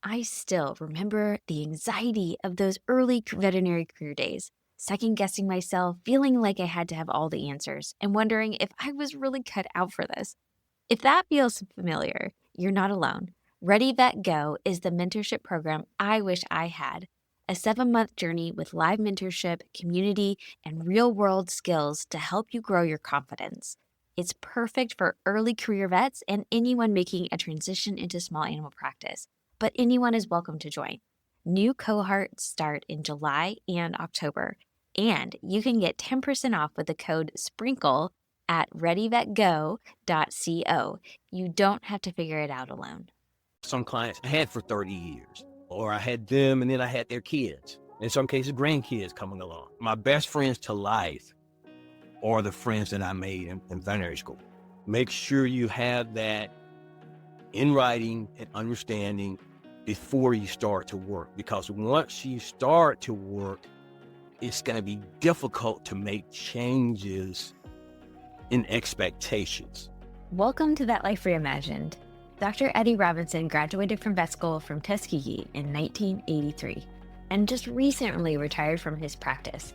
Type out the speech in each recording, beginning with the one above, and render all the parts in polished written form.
I still remember the anxiety of those early veterinary career days, second guessing myself, feeling like I had to have all the answers, and wondering if I was really cut out for this. If that feels familiar, you're not alone. Ready Vet Go is the mentorship program I wish I had. A 7-month journey with live mentorship, community, and real world skills to help you grow your confidence. It's perfect for early career vets and anyone making a transition into small animal practice, but anyone is welcome to join. New cohorts start in July and October, and you can get 10% off with the code SPRINKLE at readyvetgo.co. You don't have to figure it out alone. Some clients I had for 30 years, or I had them and then I had their kids. In some cases, grandkids coming along. My best friends to life are the friends that I made in veterinary school. Make sure you have that in writing and understanding before you start to work, because once you start to work, it's going to be difficult to make changes in expectations. Welcome to Vet Life Reimagined. Dr. Eddie Robinson graduated from vet school from Tuskegee in 1983 and just recently retired from his practice,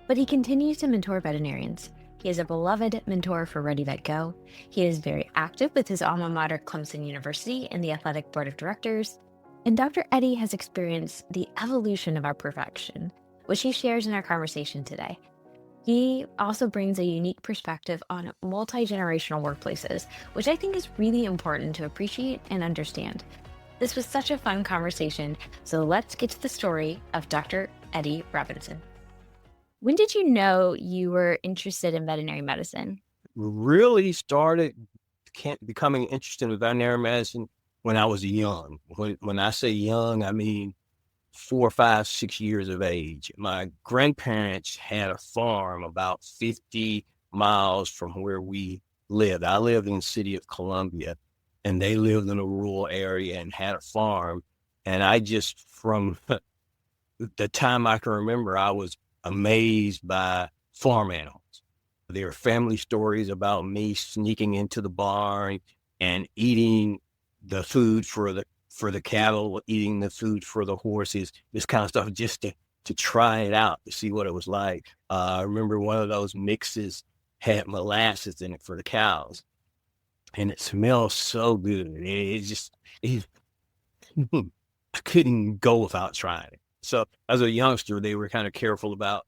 but he continues to mentor veterinarians. He is a beloved mentor for Ready Vet Go. He is very active with his alma mater, Clemson University, and the athletic board of directors. And Dr. Eddie has experienced the evolution of our profession, which he shares in our conversation today. He also brings a unique perspective on multi-generational workplaces, which I think is really important to appreciate and understand. This was such a fun conversation, so let's get to the story of Dr. Eddie Robinson. When did you know you were interested in veterinary medicine? Really started becoming interested in veterinary medicine when I was young. When I say young, I mean 4, 5, 6 years of age. My grandparents had a farm about 50 miles from where we lived. I lived in the city of Columbia, and they lived in a rural area and had a farm. And I just, from the time I can remember, I was amazed by farm animals. There are family stories about me sneaking into the barn and eating the food for the cattle, eating the food for the horses, this kind of stuff, just to try it out, to see what it was like. I remember one of those mixes had molasses in it for the cows, and it smelled so good. I couldn't go without trying it. So as a youngster, they were kind of careful about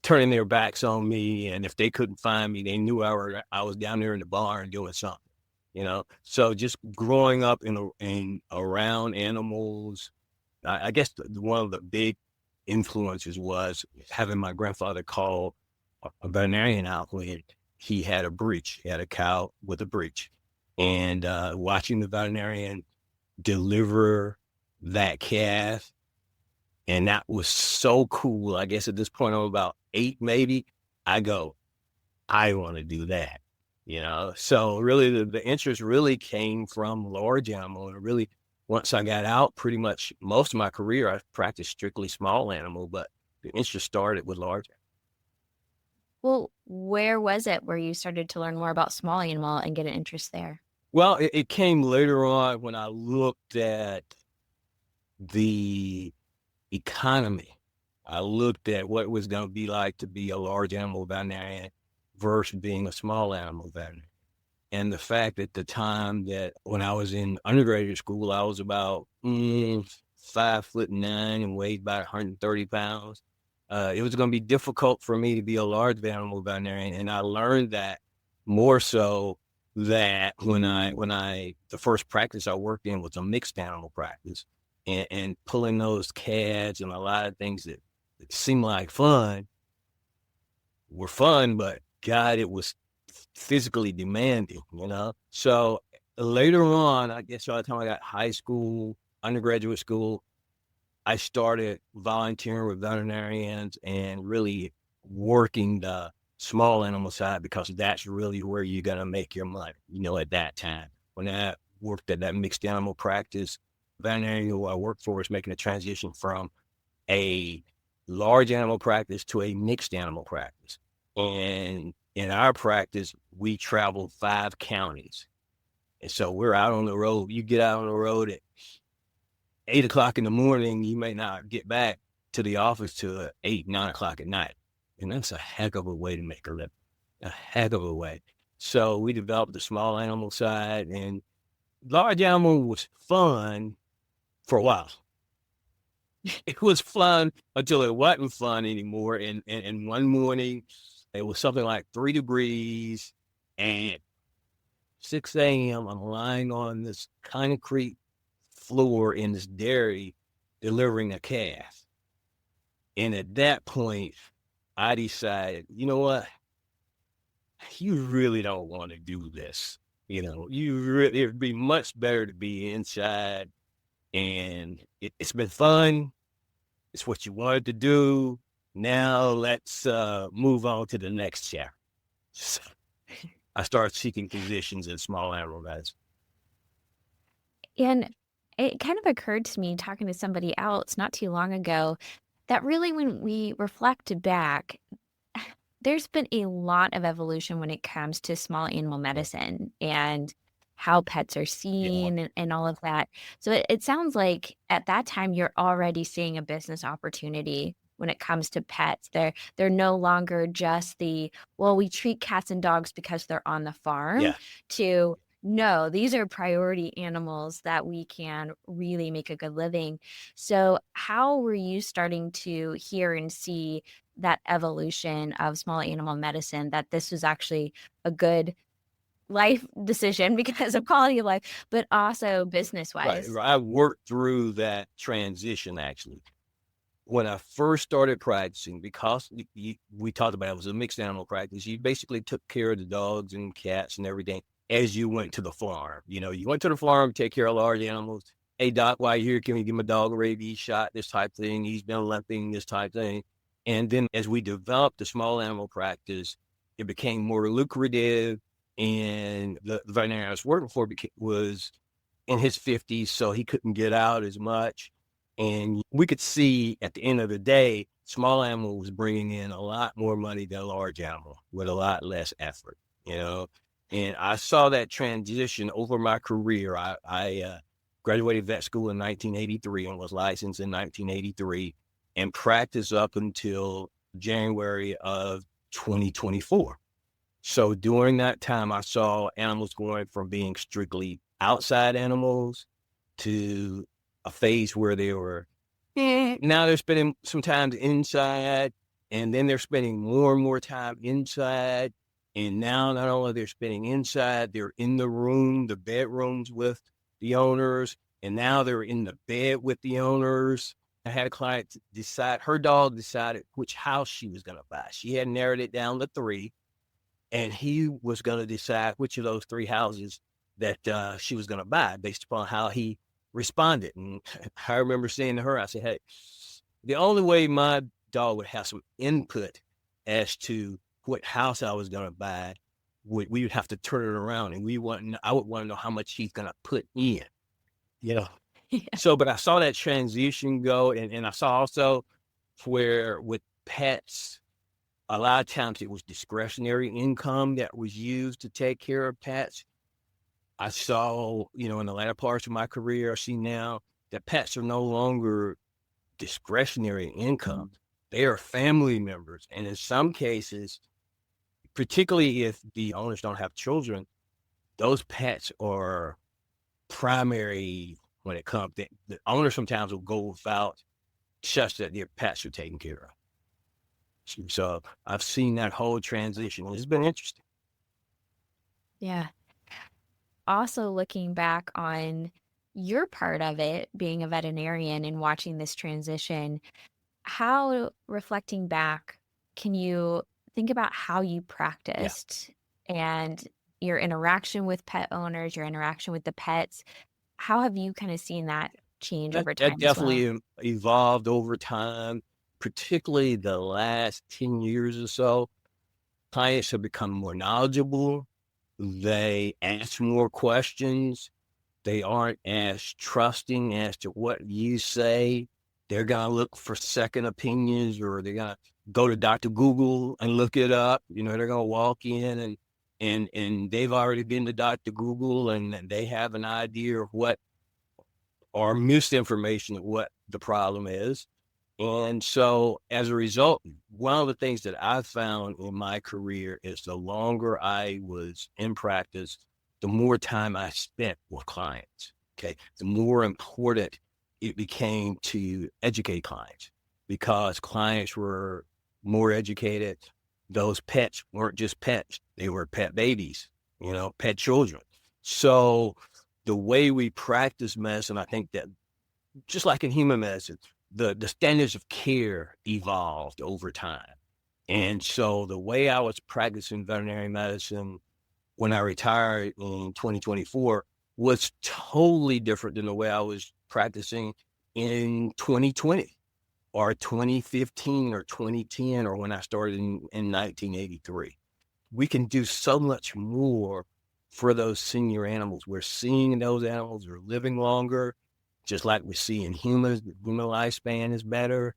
turning their backs on me, and if they couldn't find me, they knew I was down there in the barn doing something. So just growing up in around animals, I guess one of the big influences was having my grandfather call a veterinarian out when he had a breech. He had a cow with a breech, and watching the veterinarian deliver that calf, and that was so cool. I guess at this point I'm about 8, maybe. I want to do that. So really the interest really came from large animal. And really, once I got out, pretty much most of my career, I practiced strictly small animal, but the interest started with large animal. Well, where was it where you started to learn more about small animal and get an interest there? Well, it came later on when I looked at the economy. I looked at what it was going to be like to be a large animal veterinarian versus being a small animal veterinarian. And the fact at the time that when I was in undergraduate school, I was about 5'9" and weighed about 130 pounds. It was going to be difficult for me to be a large animal veterinarian. And I learned that more so that when the first practice I worked in was a mixed animal practice, and pulling those calves and a lot of things that seemed like fun were fun, but God, it was physically demanding, So later on, I guess by the time I got high school, undergraduate school, I started volunteering with veterinarians and really working the small animal side, because that's really where you're going to make your money, at that time. When I worked at that mixed animal practice, veterinarian who I worked for was making a transition from a large animal practice to a mixed animal practice. And in our practice, we traveled 5 counties. And so we're out on the road. You get out on the road at 8 o'clock in the morning, you may not get back to the office till 8, 9 o'clock at night. And that's a heck of a way to make a living, a heck of a way. So we developed the small animal side, and large animal was fun for a while. It was fun until it wasn't fun anymore. And one morning, it was something like 3 degrees, and 6 a.m., I'm lying on this concrete floor in this dairy delivering a calf. And at that point, I decided, you know what? You really don't want to do this. It'd be much better to be inside. And it's been fun. It's what you wanted to do. Now let's move on to the next chapter. So I started seeking positions in small animal medicine. And it kind of occurred to me talking to somebody else not too long ago that really when we reflect back, there's been a lot of evolution when it comes to small animal medicine and how pets are seen and all of that. So it sounds like at that time you're already seeing a business opportunity when it comes to pets. They're no longer just we treat cats and dogs because they're on the farm to no, these are priority animals that we can really make a good living. So how were you starting to hear and see that evolution of small animal medicine, that this was actually a good life decision because of quality of life, but also business wise? Right. I worked through that transition actually. When I first started practicing, because we talked about it was a mixed animal practice, you basically took care of the dogs and cats and everything as you went to the farm. You went to the farm, take care of large animals. Hey, doc, while you're here, can we give my dog a rabies shot? This type thing. He's been limping, this type thing. And then as we developed the small animal practice, it became more lucrative. And the veterinarian I was working for was in his 50s, so he couldn't get out as much. And we could see at the end of the day, small animal was bringing in a lot more money than large animal with a lot less effort, And I saw that transition over my career. I graduated vet school in 1983 and was licensed in 1983 and practiced up until January of 2024. So during that time, I saw animals going from being strictly outside animals to a phase where they were, now they're spending some time inside, and then they're spending more and more time inside. And now not only they're spending inside, they're in the room, the bedrooms with the owners, and now they're in the bed with the owners. I had a client decide, her dog decided which house she was going to buy. She had narrowed it down to 3, and he was going to decide which of those 3 houses that she was going to buy based upon how he responded. And I remember saying to her, I said, hey, the only way my dog would have some input as to what house I was going to buy, we would have to turn it around, and I would want to know how much he's going to put in, Yeah. So, but I saw that transition go, and I saw also where with pets, a lot of times it was discretionary income that was used to take care of pets. I saw, in the latter parts of my career, I see now that pets are no longer discretionary income. They are family members. And in some cases, particularly if the owners don't have children, those pets are primary when it comes. The owner sometimes will go without such that their pets are taken care of. So I've seen that whole transition. It's been interesting. Yeah. Also looking back on your part of it, being a veterinarian and watching this transition, how, reflecting back, can you think about how you practiced and your interaction with pet owners, your interaction with the pets? How have you kind of seen that change over That time as well? definitely evolved over time, particularly the last 10 years or so. Clients have become more knowledgeable. They ask more questions. They aren't as trusting as to what you say. They're going to look for second opinions, or they're going to go to Dr. Google and look it up. They're going to walk in and they've already been to Dr. Google, and they have an idea of what or misinformation of what the problem is. And so as a result, one of the things that I found in my career is the longer I was in practice, the more time I spent with clients. Okay. The more important it became to educate clients, because clients were more educated. Those pets weren't just pets, they were pet babies, pet children. So the way we practice medicine, I think that just like in human medicine, the standards of care evolved over time. And so the way I was practicing veterinary medicine when I retired in 2024 was totally different than the way I was practicing in 2020 or 2015 or 2010 or when I started in 1983. We can do so much more for those senior animals. We're seeing those animals are living longer, just like we see in humans. The human lifespan is better,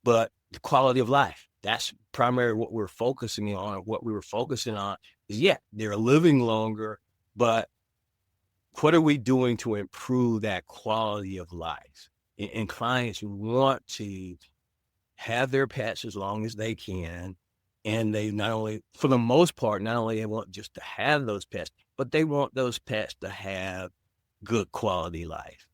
but the quality of life, that's primarily what we're focusing on. What we were focusing on is, they're living longer, but what are we doing to improve that quality of life? And clients want to have their pets as long as they can. And they not only, for the most part, not only they want just to have those pets, but they want those pets to have good quality life.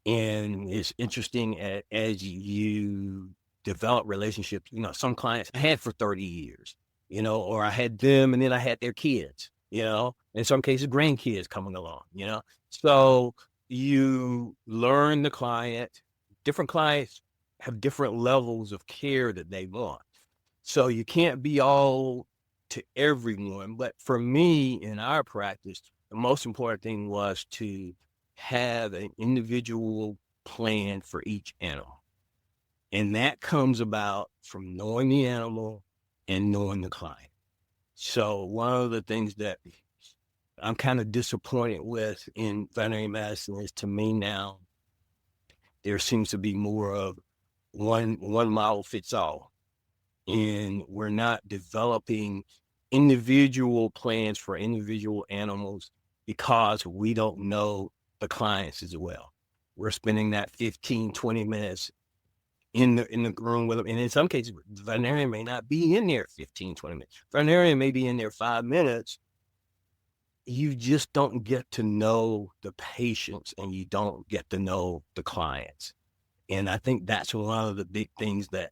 And it's interesting as you develop relationships, some clients I had for 30 years, or I had them and then I had their kids, in some cases, grandkids coming along, So you learn the client. Different clients have different levels of care that they want. So you can't be all to everyone. But for me, in our practice, the most important thing was to have an individual plan for each animal. And that comes about from knowing the animal and knowing the client. So one of the things that I'm kind of disappointed with in veterinary medicine is, to me now, there seems to be more of one model fits all. And we're not developing individual plans for individual animals because we don't know the clients as well. We're spending that 15, 20 minutes in the room with them. And in some cases, the veterinarian may not be in there 15, 20 minutes. The veterinarian may be in there 5 minutes. You just don't get to know the patients and you don't get to know the clients. And I think that's one of the big things that,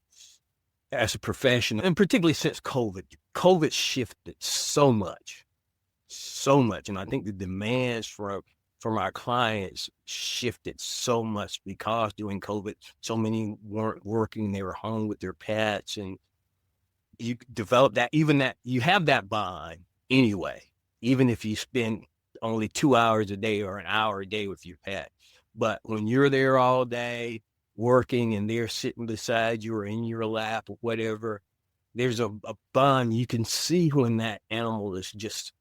as a professional, and particularly since COVID shifted so much. And I think the demands from our clients shifted so much because during COVID, so many weren't working. They were home with their pets, and you develop that, you have that bond anyway, even if you spend only 2 hours a day or an hour a day with your pet. But when you're there all day working and they're sitting beside you or in your lap or whatever, there's a bond. You can see when that animal is just,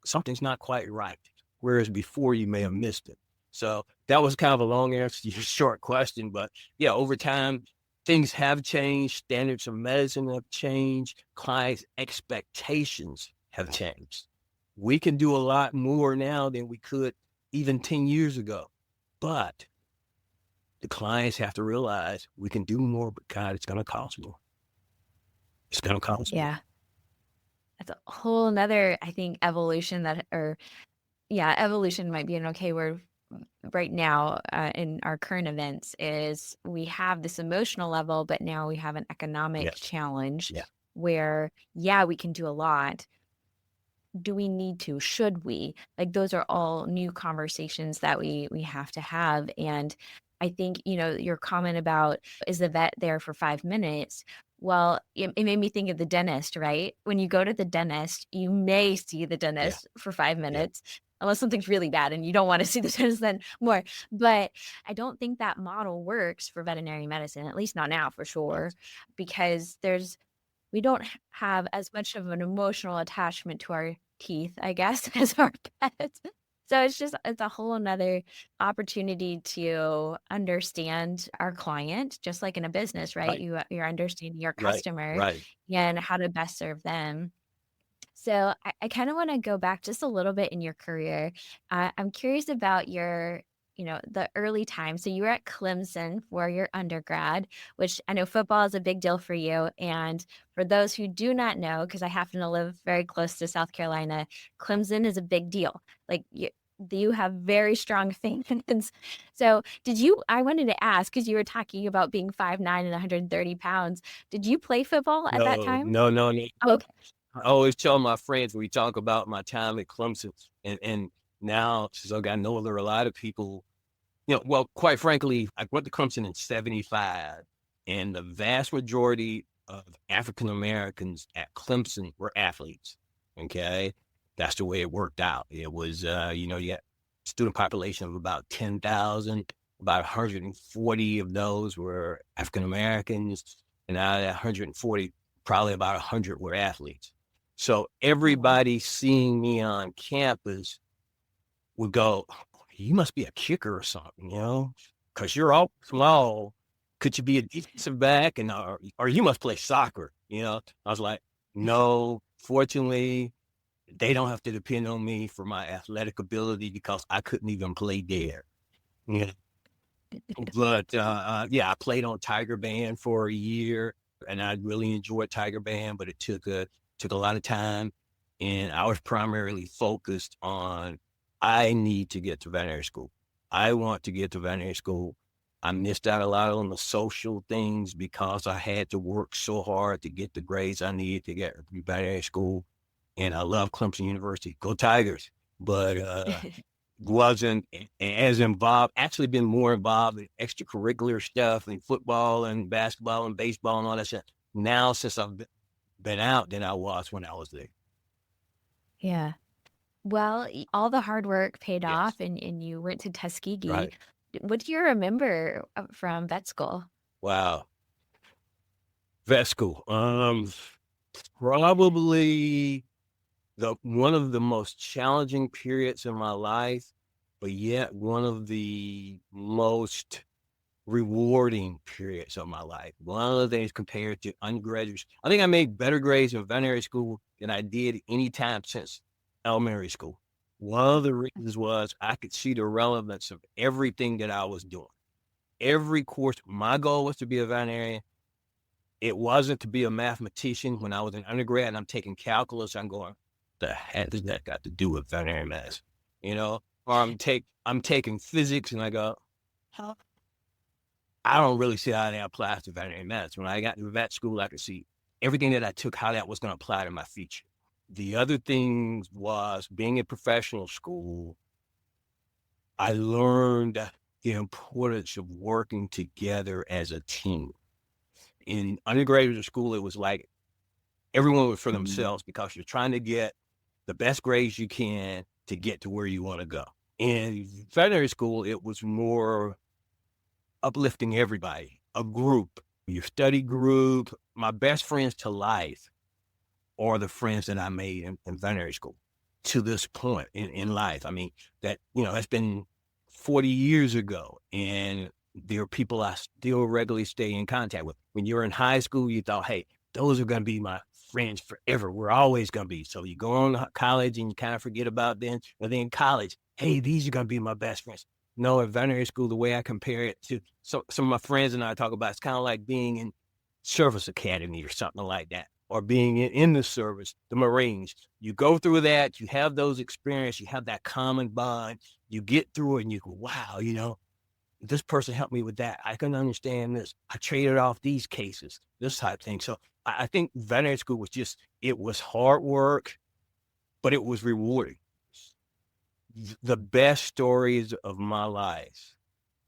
something's not quite right. Whereas before you may have missed it. So that was kind of a long answer to your short question, but over time, things have changed. Standards of medicine have changed. Clients' expectations have changed. We can do a lot more now than we could even 10 years ago, but the clients have to realize we can do more, but God, it's going to cost more. It's going to cost more. Yeah. That's a whole nother, I think, evolution evolution might be an okay word right now in our current events, is we have this emotional level, but now we have an economic challenge where, we can do a lot. Do we need to? Should we? Like, those are all new conversations that we have to have. And I think, your comment about, is the vet there for 5 minutes? Well, it made me think of the dentist, right? When you go to the dentist, you may see the dentist for 5 minutes, unless something's really bad and you don't want to see the dentist then more. But I don't think that model works for veterinary medicine, at least not now for sure, because we don't have as much of an emotional attachment to our teeth, I guess, as our pets. So it's a whole another opportunity to understand our client, just like in a business, right? You're understanding your customer and how to best serve them. So I kind of want to go back just a little bit in your career. I'm curious about your the early time. So you were at Clemson for your undergrad, which I know football is a big deal for you. And for those who do not know, because I happen to live very close to South Carolina, Clemson is a big deal. Like you have very strong fans. So I wanted to ask, because you were talking about being 5'9" and 130 pounds. Did you play football at that No, time? no, no, no. Oh, okay. I always tell my friends when we talk about my time at Clemson, and now since I got know there are a lot of people, well, quite frankly, I went to Clemson in '75, and the vast majority of African Americans at Clemson were athletes. Okay, that's the way it worked out. It was, you got student population of about 10,000. About 140 of those were African Americans, and out of that 140, probably about 100 were athletes. So Oh, wow. everybody seeing me on campus would go, you must be a kicker or something, because you're all small. Could you be a defensive back? And or you must play soccer, I was like, no, fortunately, they don't have to depend on me for my athletic ability because I couldn't even play there. Yeah. But yeah, I played on Tiger Band for a year, and I really enjoyed Tiger Band, but it took a lot of time, and I was primarily focused on I need to get to veterinary school. I want to get to veterinary school. I missed out a lot on the social things because I had to work so hard to get the grades I needed to get to veterinary school. And I love Clemson University. Go Tigers. But wasn't as involved, actually been more involved in extracurricular stuff and football and basketball and baseball and all that stuff now since I've been out than I was when I was there. Yeah. Well, all the hard work paid off Yes. and you went to Tuskegee. Right. What do you remember from vet school? Wow. Vet school. Probably the one of the most challenging periods in my life, but yet one of the most rewarding periods of my life. One of the things compared to undergraduates, I think I made better grades in veterinary school than I did any time since elementary school. One of the reasons was I could see the relevance of everything that I was doing. Every course, my goal was to be a veterinarian. It wasn't to be a mathematician. When I was an undergrad and I'm taking calculus, I'm going, the heck does that got to do with veterinary medicine? Or I'm taking physics and I go, how I don't really see how that applies to veterinary medicine. When I got to vet school, I could see everything that I took, how that was going to apply to my future. The other thing was being in professional school, I learned the importance of working together as a team. In undergraduate school, it was like everyone was for themselves because you're trying to get the best grades you can to get to where you want to go. In veterinary school, it was more uplifting everybody, a group, your study group. My best friends to life are the friends that I made in veterinary school to this point in life. I mean, that's been 40 years ago, and there are people I still regularly stay in contact with. When you're in high school, you thought, hey, those are going to be my friends forever. We're always going to be. So you go on to college and you kind of forget about them. And then in college, hey, these are going to be my best friends. No, at veterinary school, the way I compare it to some of my friends and I talk about, it's kind of like being in service academy or something like that, or being in the service, the Marines. You go through that, you have those experiences, you have that common bond, you get through it and you go, wow, this person helped me with that. I can understand this. I traded off these cases, this type of thing. So I think veterinary school it was hard work, but it was rewarding. The best stories of my life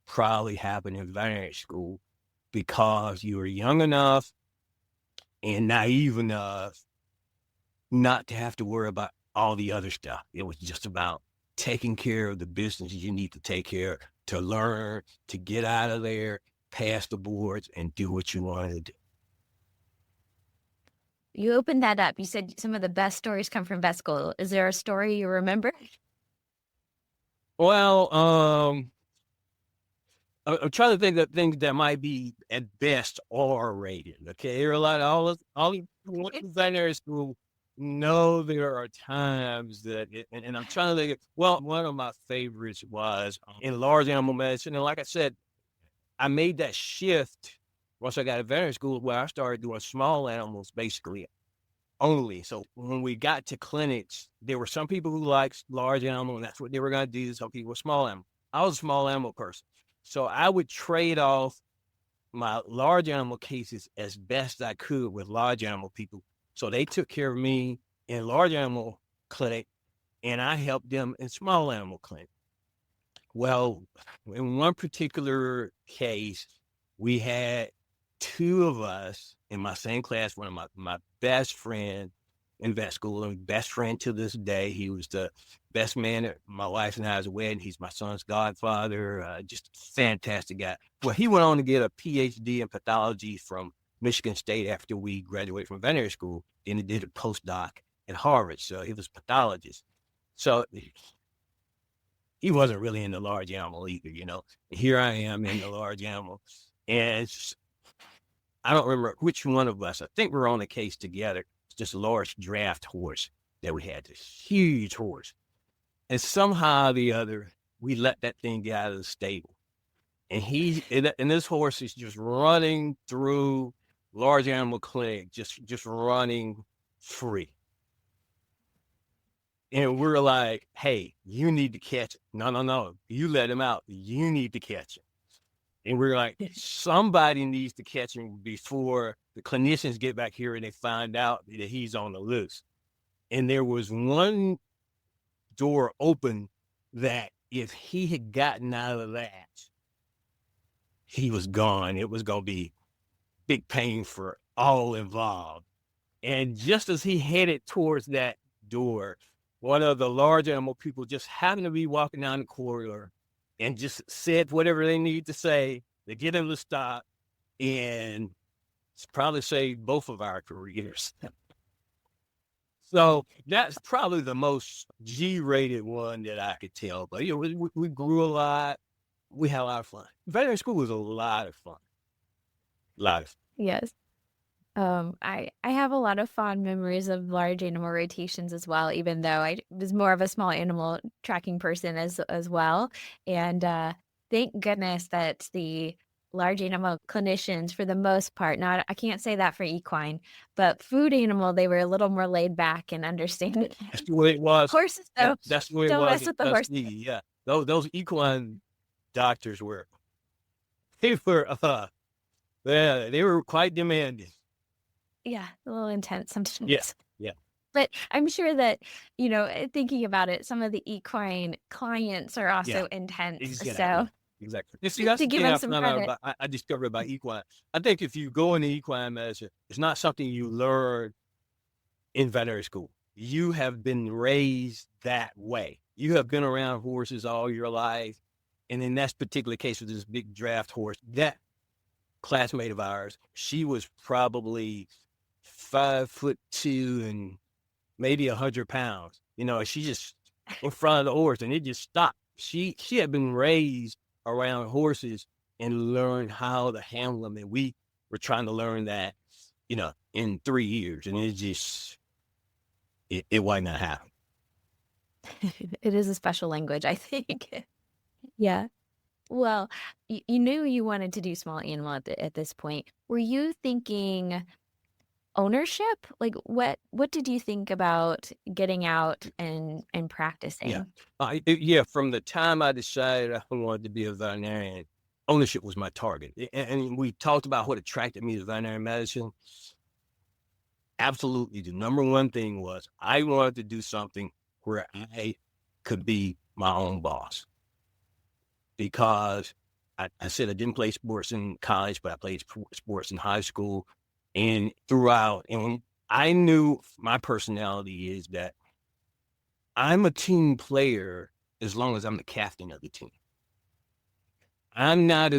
probably happened in veterinary school because you were young enough and naive enough not to have to worry about all the other stuff. It was just about taking care of the business you need to take care of, to learn, to get out of there, pass the boards, and do what you wanted to do. You opened that up. You said some of the best stories come from vet school. Is there a story you remember? Well, I'm trying to think of things that might be at best R rated. Okay, there are a lot of all veterinary school. No, there are times that, and I'm trying to think. Well, one of my favorites was in large animal medicine, and like I said, I made that shift once I got to veterinary school, where I started doing small animals basically only. So when we got to clinics, there were some people who liked large animal, and that's what they were going to do. Some people were small animal. I was a small animal person, so I would trade off my large animal cases as best I could with large animal people. So they took care of me in large animal clinic, and I helped them in small animal clinic. Well, in one particular case, we had two of us in my same class, one of my best friend in vet school, and best friend to this day. He was the best man at my wife and I's wedding. He's my son's godfather, just a fantastic guy. Well, he went on to get a PhD in pathology from Michigan State after we graduated from veterinary school. Then he did a postdoc at Harvard, so he was a pathologist. So he wasn't really in the large animal either, you know. Here I am in the large animal. And I don't remember which one of us, I think we're on the case together. It's just a large draft horse that we had, this huge horse. And somehow or the other, we let that thing get out of the stable. And this horse is just running through large animal clinic, just running free. And we're like, hey, you need to catch it. No. You let him out. You need to catch him. And we're like, somebody needs to catch him before the clinicians get back here and they find out that he's on the loose. And there was one door open that if he had gotten out of that, he was gone. It was going to be big pain for all involved. And just as he headed towards that door, one of the large animal people just happened to be walking down the corridor and just said whatever they need to say to get him to stop, and it's probably saved both of our careers. So that's probably the most G-rated one that I could tell. But you know, we grew a lot. We had a lot of fun. Veterinary school was a lot of fun. A lot of fun. Yes. I have a lot of fond memories of large animal rotations as well, even though I was more of a small animal tracking person as well. And thank goodness that the large animal clinicians, for the most part, not I can't say that for equine, but food animal, they were a little more laid back and understanding. That's the way it was. Horses, Yeah, though, that's the way it don't was mess at with the horse. Tuskegee. Yeah, those equine doctors were, they were, they were quite demanding. Yeah, a little intense sometimes. Yeah. But I'm sure that, you know, thinking about it, some of the equine clients are also intense. So Exactly. You see, just that's to the give thing them I some found out credit. about. I discovered about equine. I think if you go into equine medicine, it's not something you learn in veterinary school. You have been raised that way. You have been around horses all your life. And in that particular case with this big draft horse, that classmate of ours, she was probably 5'2" and maybe 100 pounds. You know, she just in front of the horse and it just stopped. She had been raised around horses and learned how to handle them. And we were trying to learn that, you know, in 3 years. And it might not happen. It is a special language, I think. Yeah. Well, you knew you wanted to do small animal at this point. Were you thinking ownership? Like what did you think about getting out and practicing? From the time I decided I wanted to be a veterinarian, ownership was my target. And we talked about what attracted me to veterinary medicine. Absolutely. The number one thing was I wanted to do something where I could be my own boss. Because I said I didn't play sports in college, but I played sports in high school and throughout. And I knew my personality is that I'm a team player as long as I'm the captain of the team. I'm not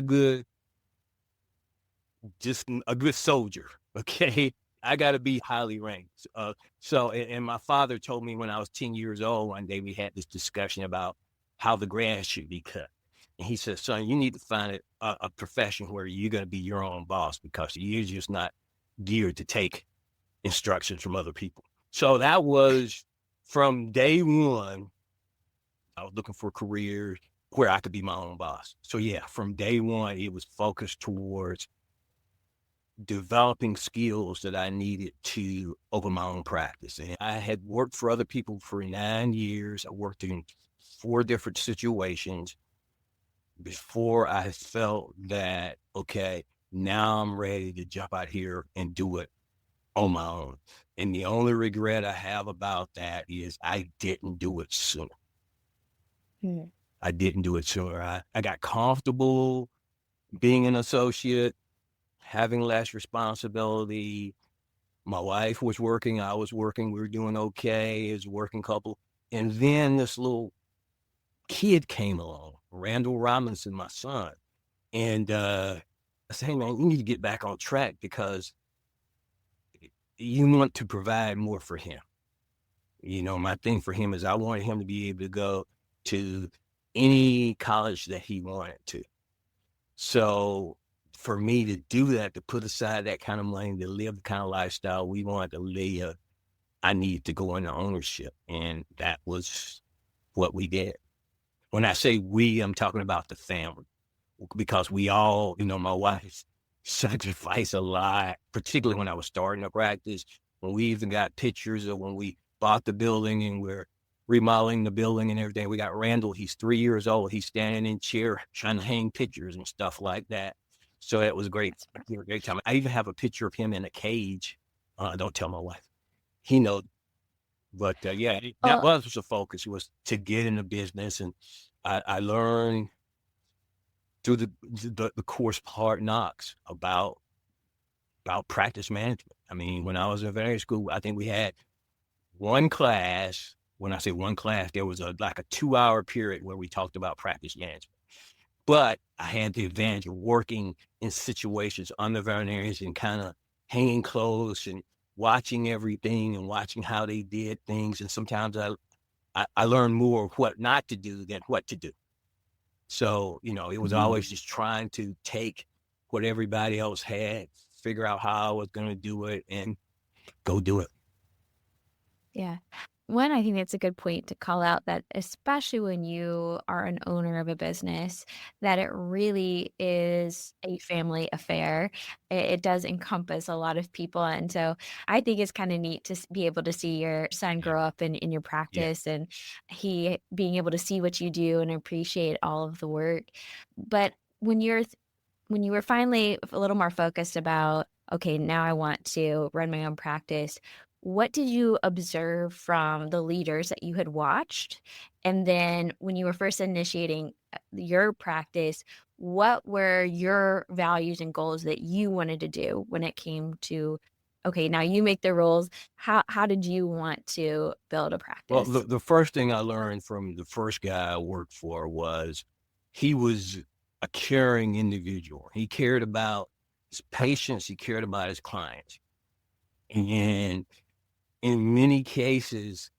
just a good soldier, okay? I got to be highly ranked. And my father told me when I was 10 years old, one day we had this discussion about how the grass should be cut. And he said, son, you need to find a profession where you're going to be your own boss because you're just not geared to take instructions from other people. So that was from day one. I was looking for careers where I could be my own boss. So yeah, from day one, it was focused towards developing skills that I needed to open my own practice. And I had worked for other people for 9 years. I worked in 4 different situations before I felt that, okay, now I'm ready to jump out here and do it on my own. And the only regret I have about that is I didn't do it sooner. Hmm. I didn't do it sooner. I got comfortable being an associate, having less responsibility. My wife was working, I was working, we were doing okay as a working couple. And then this little kid came along, Randall Robinson, my son. And I said, hey man, you need to get back on track because you want to provide more for him. You know, my thing for him is I wanted him to be able to go to any college that he wanted to. So for me to do that, to put aside that kind of money, to live the kind of lifestyle we wanted to live, I needed to go into ownership. And that was what we did. When I say we, I'm talking about the family, because we all, you know, my wife sacrificed a lot, particularly when I was starting a practice. When we even got pictures of when we bought the building and we're remodeling the building and everything. We got Randall, he's 3 years old. He's standing in chair trying to hang pictures and stuff like that. So it was great. Great time. I even have a picture of him in a cage. Don't tell my wife. He knows. But yeah, that Well, was the focus, was to get in the business. And I learned through the course Hard Knocks about practice management. I mean, when I was in veterinary school, I think we had one class. When I say one class, there was like a 2-hour period where we talked about practice management. But I had the advantage of working in situations under veterinarians and kind of hanging close and watching everything and watching how they did things. And sometimes I learned more of what not to do than what to do. So, you know, it was always just trying to take what everybody else had, figure out how I was going to do it, and go do it. yeah. One, I think that's a good point to call out that, especially when you are an owner of a business, that it really is a family affair. It does encompass a lot of people. And so I think it's kind of neat to be able to see your son Yeah. grow up in your Yeah. practice and he being able to see what you do and appreciate all of the work. But when you were finally a little more focused about, okay, now I want to run my own practice, what did you observe from the leaders that you had watched? And then when you were first initiating your practice, what were your values and goals that you wanted to do when it came to, okay, now you make the rules. How did you want to build a Well, practice? the first thing I learned from the first guy I worked for was he was a caring individual. He cared about his patients, he cared about his clients. And in many cases,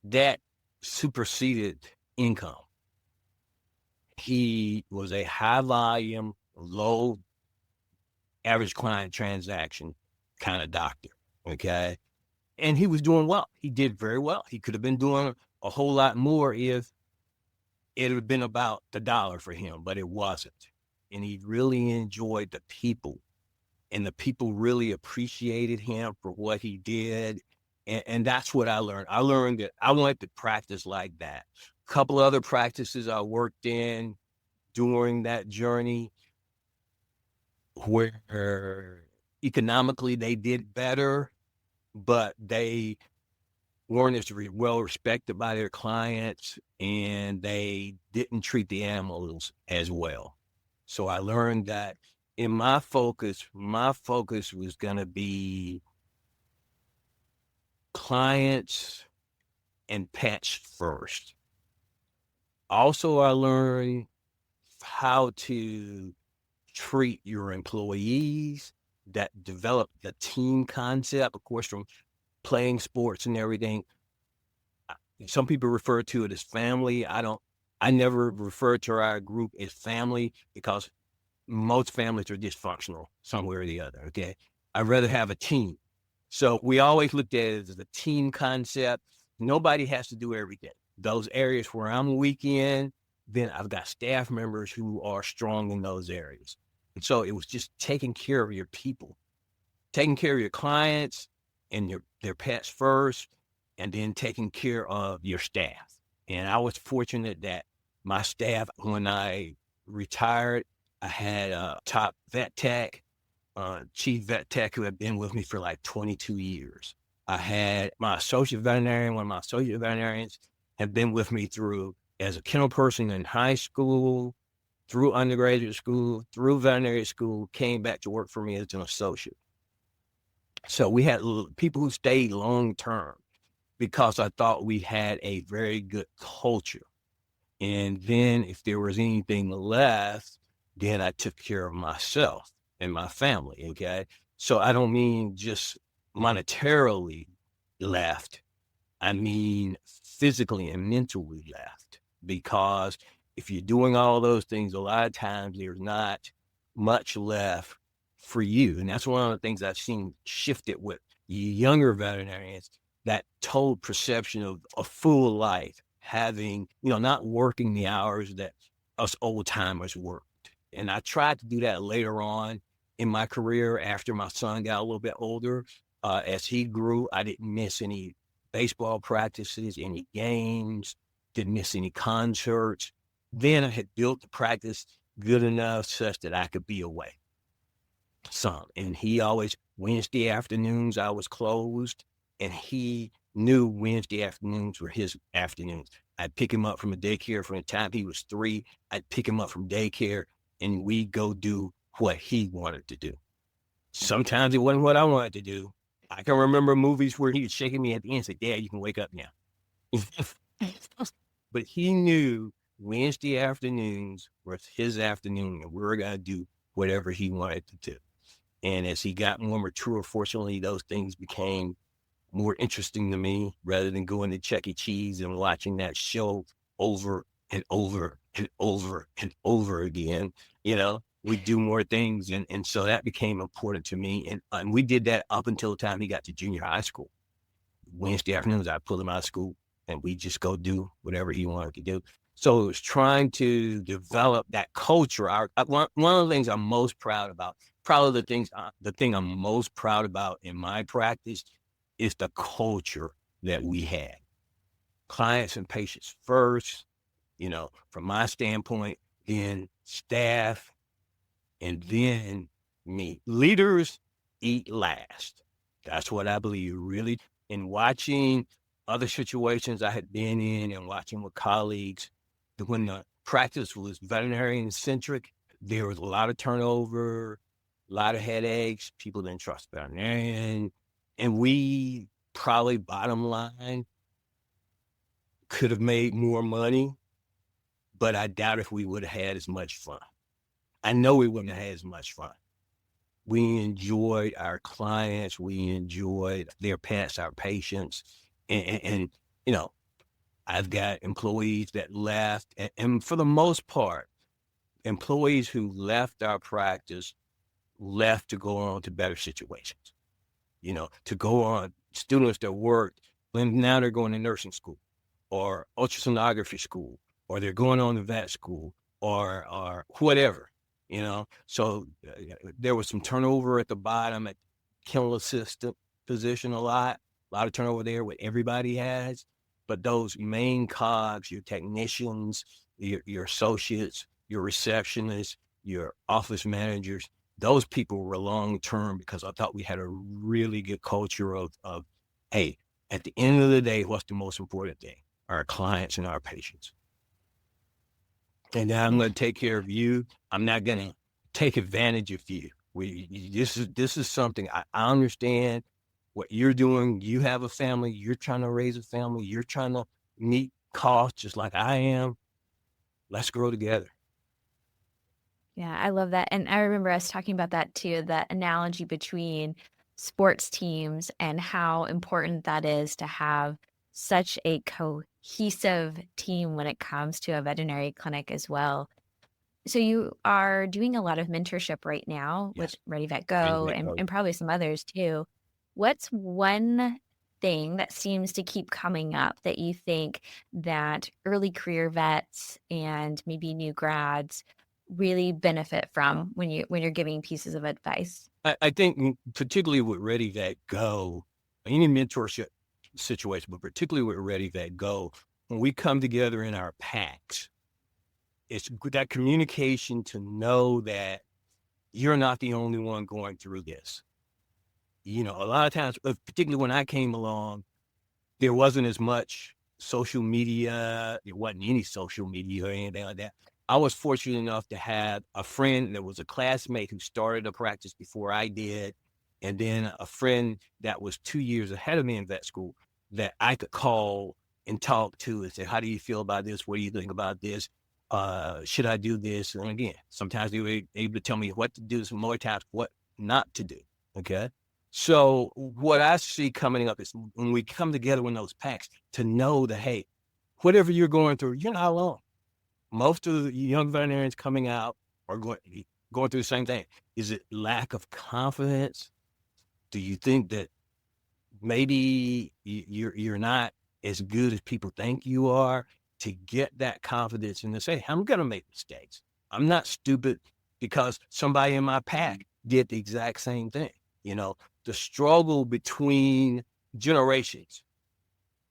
that superseded income. He was a high volume, low average client transaction kind of doctor. Okay. And he was doing well. He did very well. He could have been doing a whole lot more if it had been about the dollar for him, but it wasn't. And he really enjoyed the people, and the people really appreciated him for what he did. And that's what I learned. I learned that I wanted to practice like that. A couple other practices I worked in during that journey where economically they did better, but they weren't as well respected by their clients, and they didn't treat the animals as well. So I learned that in my focus was going to be clients and pets first. Also, I learned how to treat your employees, that develop the team concept, of course, from playing sports and everything. Some people refer to it as family. I never refer to our group as family because most families are dysfunctional somewhere or the other. Okay. I'd rather have a team. So we always looked at it as a team concept. Nobody has to do everything. Those areas where I'm weak in, then I've got staff members who are strong in those areas. And so it was just taking care of your people, taking care of your clients and their pets first, and then taking care of your staff. And I was fortunate that my staff, when I retired, I had a top vet tech, chief vet tech who had been with me for like 22 years. I had my associate veterinarian, one of my associate veterinarians had been with me through as a kennel person in high school, through undergraduate school, through veterinary school, came back to work for me as an associate. So we had people who stayed long term because I thought we had a very good culture. And then if there was anything left, then I took care of myself and my family. Okay. So I don't mean just monetarily left. I mean physically and mentally left, because if you're doing all those things, a lot of times there's not much left for you. And that's one of the things I've seen shifted with younger veterinarians, that total perception of a full life, having, not working the hours that us old timers worked. And I tried to do that later on in my career after my son got a little bit older. As he grew, I didn't miss any baseball practices, any games, didn't miss any concerts. Then I had built the practice good enough such that I could be away some. And he always, Wednesday afternoons, I was closed, and he knew Wednesday afternoons were his afternoons. I'd pick him up from a daycare from the time he was 3. I'd pick him up from daycare, and we'd go do what he wanted to do. Sometimes it wasn't what I wanted to do. I can remember movies where he was shaking me at the end and say, "Dad, you can wake up now." But he knew Wednesday afternoons was his afternoon, and we were going to do whatever he wanted to do. And as he got more mature, fortunately, those things became more interesting to me rather than going to Chuck E. Cheese and watching that show over and over and over and over again. We do more things. And so that became important to me. And we did that up until the time he got to junior high school. Wednesday afternoons, I pull him out of school and we just go do whatever he wanted to do. So it was trying to develop that culture. One of the things I'm most proud about, probably the thing I'm most proud about in my practice is the culture that we had. Clients and patients first, from my standpoint, then staff, and then me. Leaders eat last. That's what I believe, really. In watching other situations I had been in and watching with colleagues, when the practice was veterinarian-centric, there was a lot of turnover, a lot of headaches. People didn't trust veterinarian. And we probably, bottom line, could have made more money, but I doubt if we would have had as much fun. I know we wouldn't have had as much fun. We enjoyed our clients. We enjoyed their pets, our patients. And I've got employees that left. And for the most part, employees who left our practice left to go on to better situations, to go on. Students that worked, and now they're going to nursing school or ultrasonography school, or they're going on to vet school or whatever. So there was some turnover at the bottom at kennel assistant position, a lot of turnover there, what everybody has. But those main cogs, your technicians, your associates, your receptionists, your office managers, those people were long-term, because I thought we had a really good culture of, hey, at the end of the day, what's the most important thing? Our clients and our patients. And now I'm going to take care of you. I'm not going to take advantage of you. This is something I understand what you're doing. You have a family. You're trying to raise a family. You're trying to meet costs just like I am. Let's grow together. Yeah, I love that. And I remember us talking about that too, that analogy between sports teams and how important that is to have such a cohesive team when it comes to a veterinary clinic as well. So you are doing a lot of mentorship right now with Yes. Ready Vet Go and probably some others too. What's one thing that seems to keep coming up that you think that early career vets and maybe new grads really benefit from when you're giving pieces of advice? I think particularly with Ready Vet Go, any mentorship situation, but particularly with Ready Vet Go, when we come together in our packs, it's that communication to know that you're not the only one going through this. A lot of times, particularly when I came along, there wasn't as much social media. There wasn't any social media or anything like that. I was fortunate enough to have a friend that was a classmate who started a practice before I did, and then a friend that was 2 years ahead of me in vet school that I could call and talk to and say, "How do you feel about this? What do you think about this? Should I do this?" And again, sometimes they were able to tell me what to do, some more times what not to do. Okay. So what I see coming up is when we come together in those packs to know that, hey, whatever you're going through, you're not alone. Most of the young veterinarians coming out are going through the same thing. Is it lack of confidence? Do you think that maybe you're not as good as people think you are? To get that confidence and to say, I'm going to make mistakes. I'm not stupid because somebody in my pack did the exact same thing. The struggle between generations,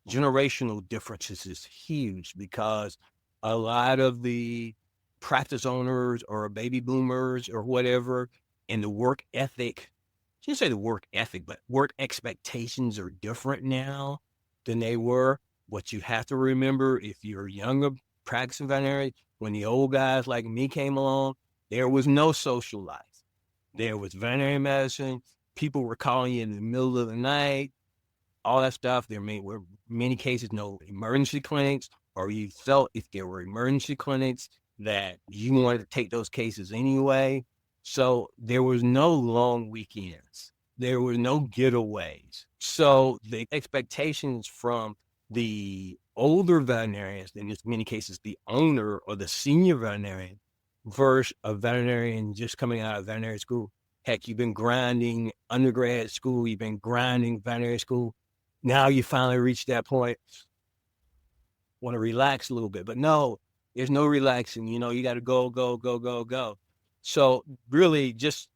generational differences is huge because a lot of the practice owners or baby boomers or whatever, and the work ethic, I shouldn't say the work ethic, but work expectations are different now than they were. What you have to remember, if you're a younger practicing veterinarian, when the old guys like me came along, there was no social life. There was veterinary medicine. People were calling you in the middle of the night, all that stuff. There were many cases no emergency clinics, or you felt if there were emergency clinics that you wanted to take those cases anyway. So there was no long weekends. There were no getaways. So the expectations from the older veterinarians, in many cases the owner or the senior veterinarian, versus a veterinarian just coming out of veterinary school. Heck, you've been grinding undergrad school, you've been grinding veterinary school. Now you finally reach that point, want to relax a little bit. But no, there's no relaxing. You got to go, go, go, go, go. So really just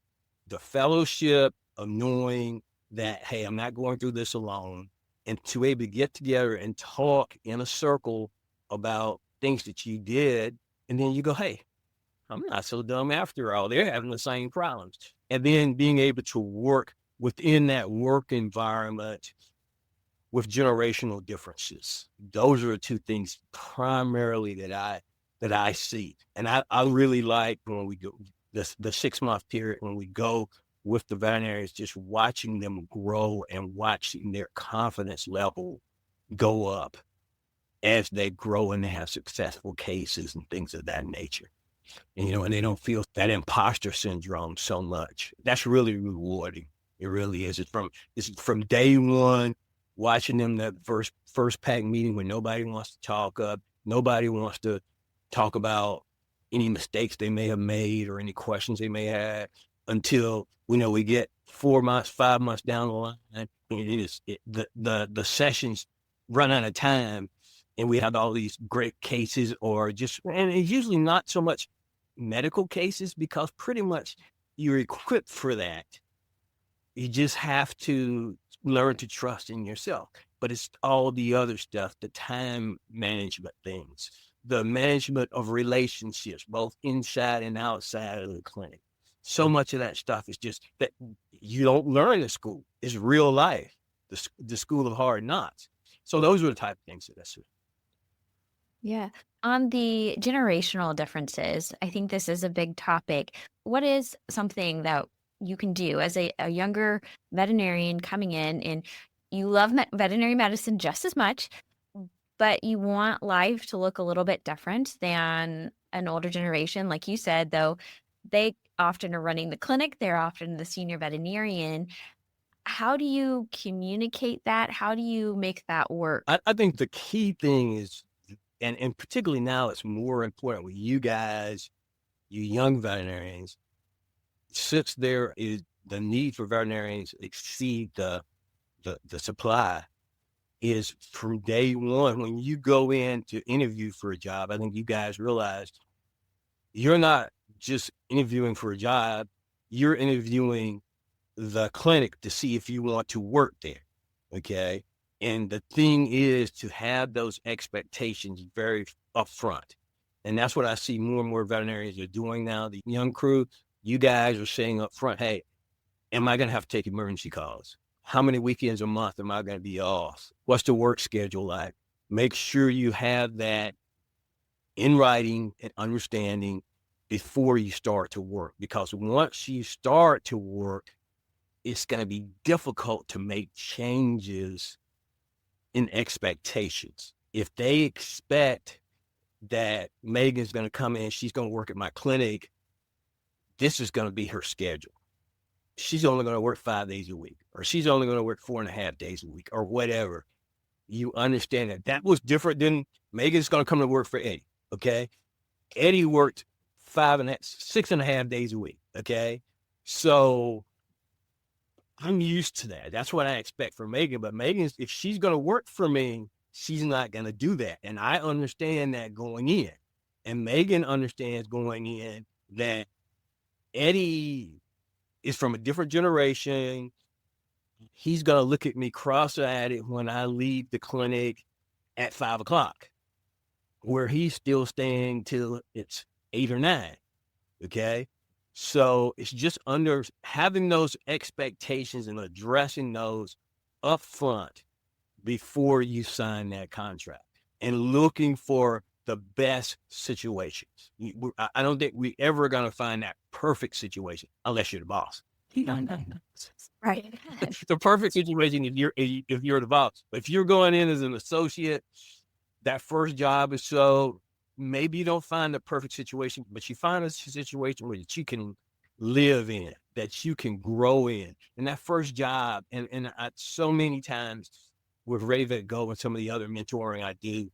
the fellowship of knowing that, hey, I'm not going through this alone, and to be able to get together and talk in a circle about things that you did. And then you go, hey, I'm not so dumb after all. They're having the same problems. And then being able to work within that work environment with generational differences. Those are the two things primarily that I see. And I really like when we go the 6-month period when we go with the veterinarians, just watching them grow and watching their confidence level go up as they grow and they have successful cases and things of that nature. And they don't feel that imposter syndrome so much. That's really rewarding. It really is. It's from day one, watching them that first pack meeting when nobody wants to talk up, nobody wants to talk about any mistakes they may have made or any questions they may have until we get 4 months, 5 months down the line. The sessions run out of time, and we have all these great cases, and it's usually not so much medical cases because pretty much you're equipped for that. You just have to learn to trust in yourself. But it's all the other stuff, the time management things, the management of relationships, both inside and outside of the clinic. So much of that stuff is just that you don't learn in school. It's real life, the school of hard knocks. So those are the type of things that I see. Yeah. On the generational differences, I think this is a big topic. What is something that you can do as a younger veterinarian coming in and you love veterinary medicine just as much, but you want life to look a little bit different than an older generation? Like you said, though, they often are running the clinic, they're often the senior veterinarian. How do you communicate that? How do you make that work? I think the key thing is, and particularly now it's more important with you guys, you young veterinarians, since there is the need for veterinarians exceed the the supply is from day one. When you go in to interview for a job, I think you guys realize you're not just interviewing for a job, you're interviewing the clinic to see if you want to work there. Okay. And the thing is to have those expectations very upfront. And that's what I see more and more veterinarians are doing now. The young crew, you guys are saying up front, hey, am I going to have to take emergency calls? How many weekends a month am I going to be off? What's the work schedule like? Make sure you have that in writing and understanding before you start to work. Because once you start to work, it's going to be difficult to make changes in expectations. If they expect that Megan's going to come in, she's going to work at my clinic, this is going to be her schedule. She's only going to work 5 days a week, or she's only going to work 4.5 days a week, or whatever. You understand that that was different than Megan's going to come to work for Eddie. Okay. Eddie worked 6.5 days a week. Okay. So I'm used to that. That's what I expect from Megan. But Megan, if she's going to work for me, she's not going to do that. And I understand that going in. And Megan understands going in that Eddie is from a different generation. He's going to look at me cross-eyed when I leave the clinic at 5 o'clock, where he's still staying till it's 8 or 9. Okay. So it's just having those expectations and addressing those up front before you sign that contract and looking for the best situations. I don't think we ever going to find that perfect situation unless you're the boss. Right. The perfect situation if you're the boss. But if you're going in as an associate, that first job is so maybe you don't find the perfect situation, but you find a situation where you can live in, that you can grow in. And that first job, and so many times with Vet Go and some of the other mentoring I do,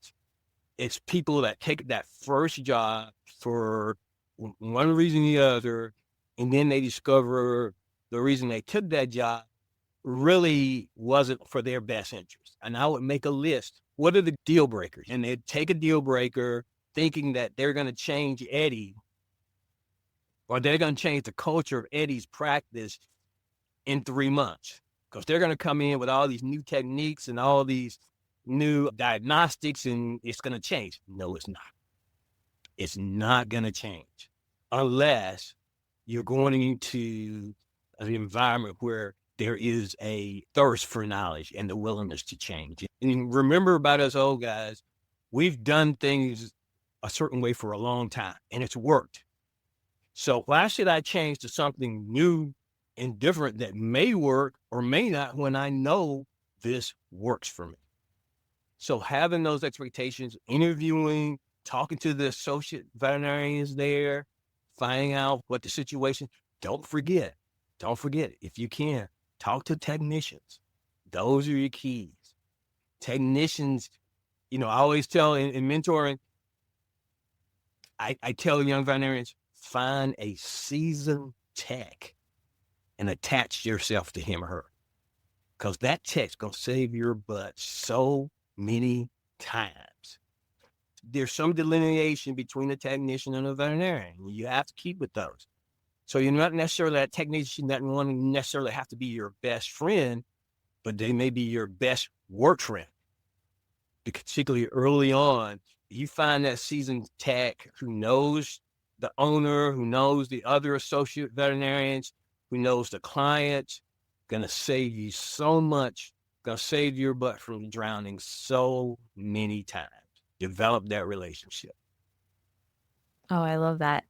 it's people that take that first job for one reason or the other, and then they discover the reason they took that job really wasn't for their best interest. And I would make a list. What are the deal breakers? And they'd take a deal breaker thinking that they're going to change Eddie, or they're going to change the culture of Eddie's practice in 3 months. Because they're going to come in with all these new techniques and all these new diagnostics, and it's going to change. No, it's not. It's not going to change unless you're going into an environment where there is a thirst for knowledge and the willingness to change. And remember about us old guys, we've done things a certain way for a long time, and it's worked. So why should I change to something new and different that may work or may not when I know this works for me? So having those expectations, interviewing, talking to the associate veterinarians there, finding out what the situation, don't forget, if you can, talk to technicians. Those are your keys. Technicians, I always tell in mentoring, I tell young veterinarians, find a seasoned tech and attach yourself to him or her. Because that tech's going to save your butt so many times. There's some delineation between a technician and a veterinarian. You have to keep with those. So you're not necessarily, that technician doesn't want to necessarily have to be your best friend, but they may be your best work friend. Particularly early on, you find that seasoned tech who knows the owner, who knows the other associate veterinarians, who knows the clients, going to save you so much, going to save your butt from drowning so many times. Develop that relationship. Oh, I love that.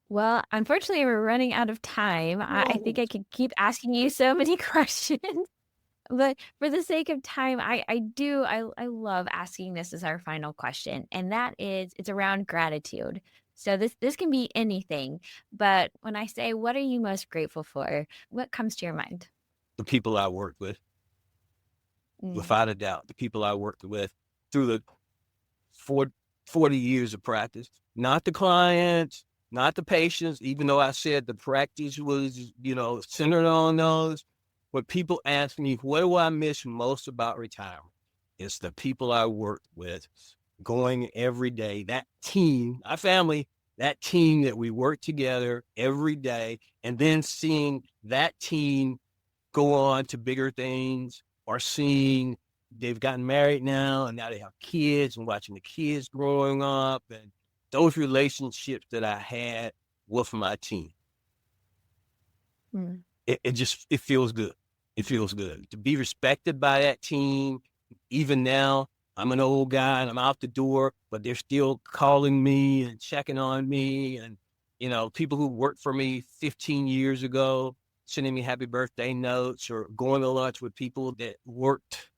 Well, unfortunately, we're running out of time. I think I could keep asking you so many questions. But for the sake of time, I love asking this as our final question. And that is, it's around gratitude. So this can be anything. But when I say, what are you most grateful for? What comes to your mind? The people I worked with, without a doubt, the people I worked with through the 40 years of practice, not the clients, not the patients, even though I said the practice was, centered on those, when people ask me, what do I miss most about retirement? It's the people I worked with, going every day, that team, our family, that team that we work together every day, and then seeing that team go on to bigger things, or seeing they've gotten married now and now they have kids, and watching the kids growing up, and those relationships that I had with my team. Mm. It feels good. It feels good to be respected by that team. Even now, I'm an old guy and I'm out the door, but they're still calling me and checking on me. And, people who worked for me 15 years ago, sending me happy birthday notes, or going to lunch with people that worked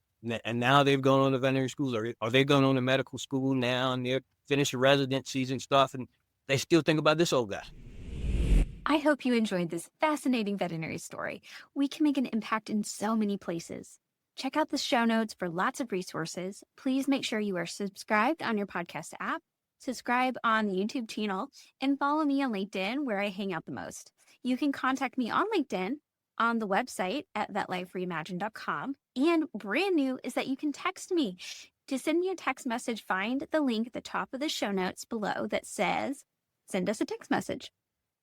and now they've gone on to veterinary schools, or they're going on to medical school now and they're finishing residencies and stuff. And they still think about this old guy. I hope you enjoyed this fascinating veterinary story. We can make an impact in so many places. Check out the show notes for lots of resources. Please make sure you are subscribed on your podcast app, subscribe on the YouTube channel, and follow me on LinkedIn, where I hang out the most. You can contact me on LinkedIn, on the website at vetlifereimagined.com. And brand new is that you can text me. To send me a text message, find the link at the top of the show notes below that says, send us a text message.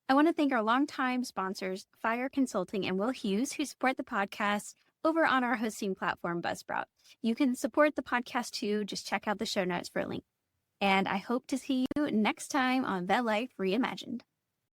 I want to thank our longtime sponsors, Fire Consulting and Will Hughes, who support the podcast over on our hosting platform, Buzzsprout. You can support the podcast too. Just check out the show notes for a link. And I hope to see you next time on Vet Life Reimagined.